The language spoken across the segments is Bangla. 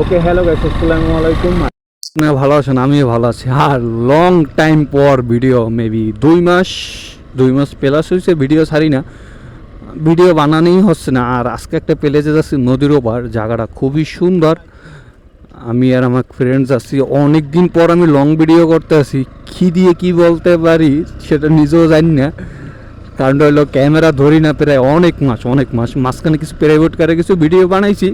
ওকে হ্যালো গাইস, আসসালামু আলাইকুম। আপনারা ভালো আছেন? আমিও ভালো আছি। আর লং টাইম পর ভিডিও, মেবি 2 মাস প্লাস হয়েছে ভিডিও ছাড়ি না, ভিডিও বানানোই হচ্ছে না। আর আজকে একটা প্লেসে যাচ্ছি নদীর ওপার, জায়গাটা খুবই সুন্দর। আমি আর আমার ফ্রেন্ডস আছি, অনেক দিন পর আমি লং ভিডিও করতে আসি। কী দিয়ে কি বলতে পারি সেটা নিজেও জানি না, কারণ হলো ক্যামেরা ধরি না প্রায় অনেক মাস মাঝখানে কিছু প্রাইভেট কারে কিছু ভিডিও বানাইছি,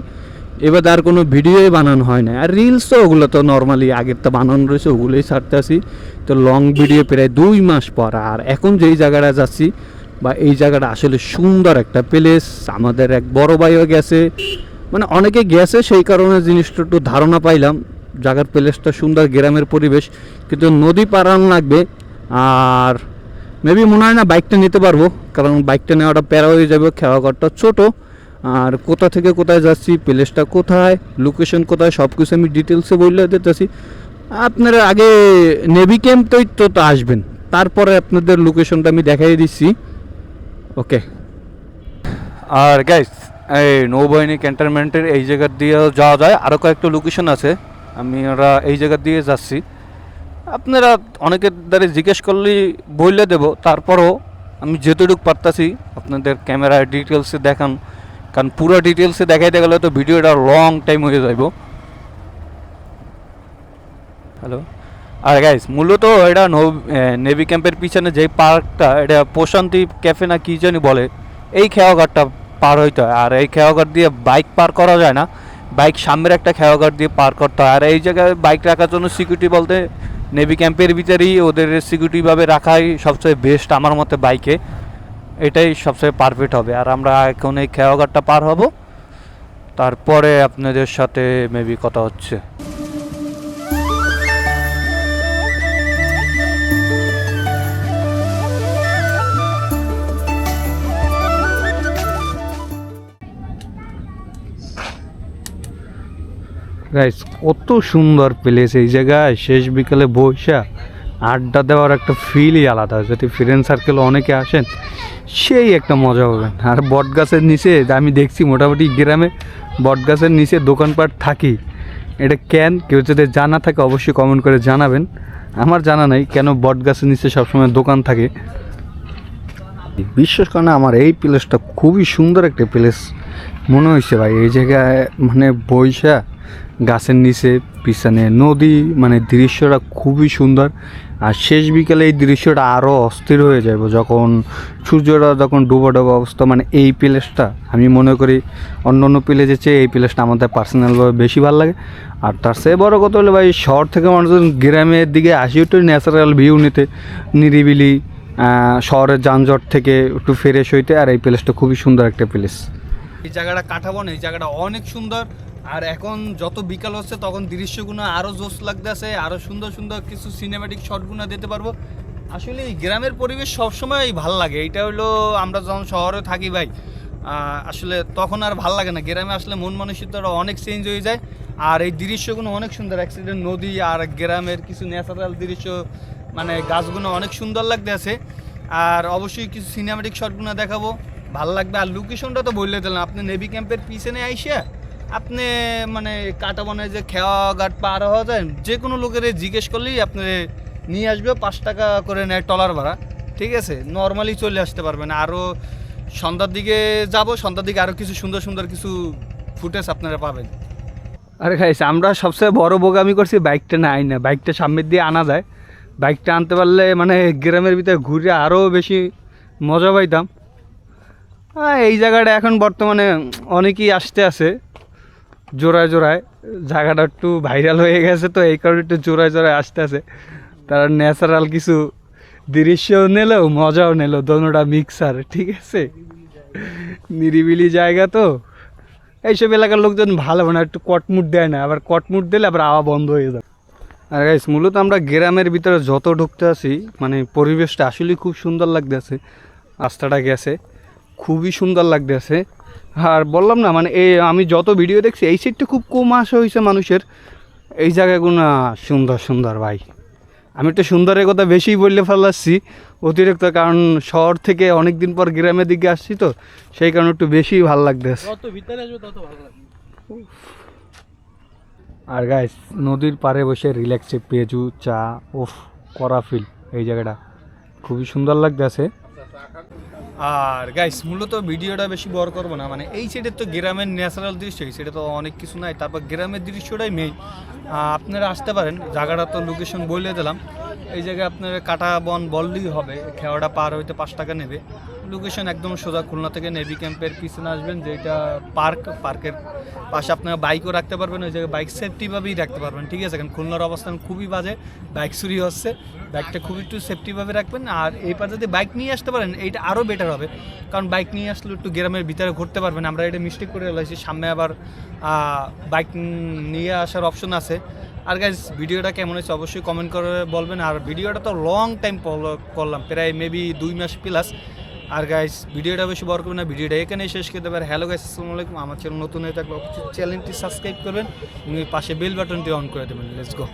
এবার আর কোনো ভিডিওই বানানো হয় না। আর রিলসও ওগুলো তো নর্মালি আগের তো বানানো রয়েছে, ওগুলোই ছাড়তে আসি। তো লং ভিডিও প্রায় 2 মাস পর। আর এখন যেই জায়গাটা যাচ্ছি বা এই জায়গাটা আসলে সুন্দর একটা প্লেস। আমাদের এক বড় ভাইও গেছে, মানে অনেকে গেছে, সেই কারণে জিনিসটা একটু ধারণা পাইলাম। জায়গার প্লেসটা সুন্দর, গ্রামের পরিবেশ, কিন্তু নদী পারানো লাগবে। আর মেবি মনে হয় না বাইকটা নিতে পারবো, কারণ বাইকটা নেওয়াটা প্যারা হয়ে যাবে, খেওয়াঘরটা ছোটো। আর কোথা থেকে কোথায় যাচ্ছি, প্লেসটা কোথায়, লোকেশন কোথায়, সব কিছু আমি ডিটেলসে বলে দিতেছি। আপনারা আগে নেভি ক্যাম্পটাই তো আসবেন, তারপরে আপনাদের লোকেশনটা আমি দেখাই দিচ্ছি। ওকে। আর গাইস, এই নৌবাহিনী ক্যান্টনমেন্টের এই জায়গা দিয়ে যাওয়া যায়, আরও কয়েকটা লোকেশন আছে, আমি ওরা এই জায়গা দিয়ে যাচ্ছি। আপনারা অনেকের দ্বারা জিজ্ঞেস করলেই বললে দেবো, তারপরও আমি যেতটুকু পারতাছি আপনাদের ক্যামেরায় ডিটেলসে দেখান, কারণ পুরো ডিটেলসে দেখাইতে গেলে তো ভিডিওটা লং টাইম হয়ে যাইব। হ্যালো। আর গাইস, মূলত এটা নেভি ক্যাম্পের পিছনে যে পার্কটা, এটা প্রশান্তি ক্যাফে না কী জানি বলে, এই খেয়াঘাটটা পার হইতে হয়। আর এই খেয়াঘাট দিয়ে বাইক পার করা যায় না, বাইক সামনের একটা খেয়াঘাট দিয়ে পার করতে হয়। আর এই জায়গায় বাইক রাখার জন্য সিকিউরিটি বলতে নেভি ক্যাম্পের ভিতরেই ওদের সিকিউরিটিভাবে রাখাই সবচেয়ে বেস্ট আমার মতে। বাইকে এটাই সবচেয়ে পারফেক্ট হবে। আর আমরা এখন এই খেয়াঘাটটা পার হব, তারপরে আপনাদের সাথে মেবি কথা হচ্ছে। গাইস, কত সুন্দর প্লেস এই জায়গায়, শেষ বিকালে বৈশা আড্ডা দেওয়ার একটা ফিলই আলাদা। যদি ফ্রেন্ড সার্কেল অনেকে আসেন, সেই একটা মজা পাবেন। আর বট গাছের নিচে আমি দেখছি মোটামুটি গ্রামে বট গাছের নিচে দোকানপাট থাকি। এটা কেউ যদি জানা থাকে অবশ্যই কমেন্ট করে জানাবেন। আমার জানা নাই কেন বট গাছের নিচে সবসময় দোকান থাকে। বিশ্বাস করে না, আমার এই প্লেসটা খুবই সুন্দর একটা প্লেস মনে হয়েছে ভাই। এই জায়গায় মানে বৈশা গাছের নিচে, পিছনে নদী, মানে দৃশ্যটা খুবই সুন্দর। আর শেষ বিকেলে এই দৃশ্যটা আরও অস্থির হয়ে যাবে যখন সূর্যটা যখন ডুবো অবস্থা। মানে এই প্লেসটা আমি মনে করি অন্য প্লেসের চেয়ে এই প্লেসটা আমাদের পার্সোনালভাবে বেশি ভালো লাগে। আর তার চেয়ে বড় কথা হলো ভাই, শহর থেকে মানুষজন গ্রামের দিকে আসি একটু ন্যাচারাল ভিউ নিতে, নিরিবিলি, শহরের যানজট থেকে একটু ফ্রেশ হইতে। আর এই প্লেসটা খুবই সুন্দর একটা প্লেস। এই জায়গাটা কাটাবন, এই জায়গাটা অনেক সুন্দর। আর এখন যত বিকাল হচ্ছে তখন দৃশ্যগুলো আরও জোশ লাগতেছে, আরও সুন্দর সুন্দর কিছু সিনেম্যাটিক শটগুলো দিতে পারবো। আসলে এই গ্রামের পরিবেশ সবসময় ভালো লাগে। এইটা হলো আমরা যখন শহরে থাকি ভাই, আসলে তখন আর ভালো লাগে না। গ্রামে আসলে মন মানসিকতা অনেক চেঞ্জ হয়ে যায়। আর এই দৃশ্যগুলো অনেক সুন্দর, অ্যাক্সিডেন্ট নদী আর গ্রামের কিছু ন্যাচারাল দৃশ্য, মানে গাছগুলো অনেক সুন্দর লাগতেছে। আর অবশ্যই কিছু সিনেম্যাটিক শটগুলো দেখাবো, ভালো লাগবে। আর লোকেশনটা তো বললে দিলাম, আপনি নেভি ক্যাম্পের পিছনে আইসা আপনি মানে কাটাবনে যে খেয়াঘাট পার হওয়া যায়, যে কোনো লোকের জিজ্ঞেস করলেই আপনি নিয়ে আসবে। 5 টাকা করে নেয় ট্রলার ভাড়া, ঠিক আছে? নর্মালি চলে আসতে পারবেন। আরও সন্ধ্যার দিকে যাব, সন্ধ্যার দিকে আরও কিছু সুন্দর সুন্দর কিছু ফুটেজ আপনারা পাবেন। আরে খাইস, আমরা সবচেয়ে বড় বোকামি করছি, বাইকটা না আই না। বাইকটা সামনের দিয়ে আনা যায়, বাইকটা আনতে পারলে মানে গ্রামের ভিতরে ঘুরে আরও বেশি মজা পাইতাম। এই জায়গাটা এখন বর্তমানে অনেকেই আসতে আছে জোড়ায় জোড়ায়। জায়গাটা একটু ভাইরাল হয়ে গেছে, তো এই কারণে একটু জোড়ায় জোড়ায় আসতে আছে। তারা ন্যাচারাল কিছু দৃশ্যও নিলেও মজাও নিল, দোনোটা মিক্সার, ঠিক আছে? নিরিবিলি জায়গা তো, এইসব এলাকার লোকজন ভালো না, একটু কটমুট দেয় না, আবার কটমুট দিলে আবার আওয়া বন্ধ হয়ে যায়। আর গাইস, মূলত আমরা গ্রামের ভিতরে যত ঢুকতে আছি, মানে পরিবেশটা আসলেই খুব সুন্দর লাগতেছে। রাস্তাটা গেছে, খুবই সুন্দর লাগতেছে। আর বললাম না, মানে আমি যত ভিডিও দেখছি এই সাইডটা খুব কম আসা হয়েছে মানুষের। এই জায়গাগুলো সুন্দর সুন্দর ভাই। আমি একটু সুন্দরের কথা বেশিই বললে ফেলাচ্ছি অতিরিক্ত, কারণ শহর থেকে অনেক দিন পর গ্রামের দিকে আসছি তো, সেই কারণে একটু বেশি ভালো লাগতেছে। আর গাইস নদীর পাড়ে বসে রিল্যাক্সে পেজু চা ওফ করা ফিল এই জায়গাটা খুবই সুন্দর লাগতেছে। আর গাইস মূলত ভিডিওটা বেশি বড় করবো না, মানে এই সাইডের তো গ্রামের ন্যাচারাল দৃশ্য, এই সাইডে তো অনেক কিছু নাই, তারপর গ্রামের দৃশ্যটাই মেইন। আপনারা আসতে পারেন, জায়গাটা তো লোকেশন বলে দিলাম। এই জায়গায় আপনার কাটা বন বললেই হবে, খেওয়াটা পার হইতে 5 টাকা নেবে। লোকেশন একদম সোজা খুলনা থেকে নেভি ক্যাম্পের পিছনে আসবেন, যেটা পার্কের পাশে আপনারা বাইকও রাখতে পারবেন, ওই জায়গায় বাইক সেফটিভাবেই রাখতে পারবেন, ঠিক আছে? কারণ খুলনার অবস্থান খুবই বাজে, বাইক চুরি হচ্ছে, বাইকটা খুব একটু সেফটিভাবে রাখবেন। আর এই পার যদি বাইক নিয়ে আসতে পারেন এইটা আরও বেটার হবে, কারণ বাইক নিয়ে আসলে একটু গ্রামের ভিতরে ঘুরতে পারবেন। আমরা এটা মিস্টেক করে ফেলেছি, সামনে আবার বাইক নিয়ে আসার অপশন আছে। আর গাইজ ভিডিওটা কেমন হয়েছে অবশ্যই কমেন্ট করে বলবেন। আর ভিডিওটা তো লং টাইম করলাম, প্রায় মেবি 2 মাস প্লাস। আর গাইজ ভিডিওটা বেশি বড় করবেন না, ভিডিওটা এখানেই শেষ করতে পারে। হ্যালো গাইজ, আসসালামু আলাইকুম। আমার চ্যানেল নতুন হয়ে থাকলে অবশ্যই চ্যানেলটি সাবস্ক্রাইব করবেন এবং পাশে বেল বাটনটি অন করে দেবেন। Let's go.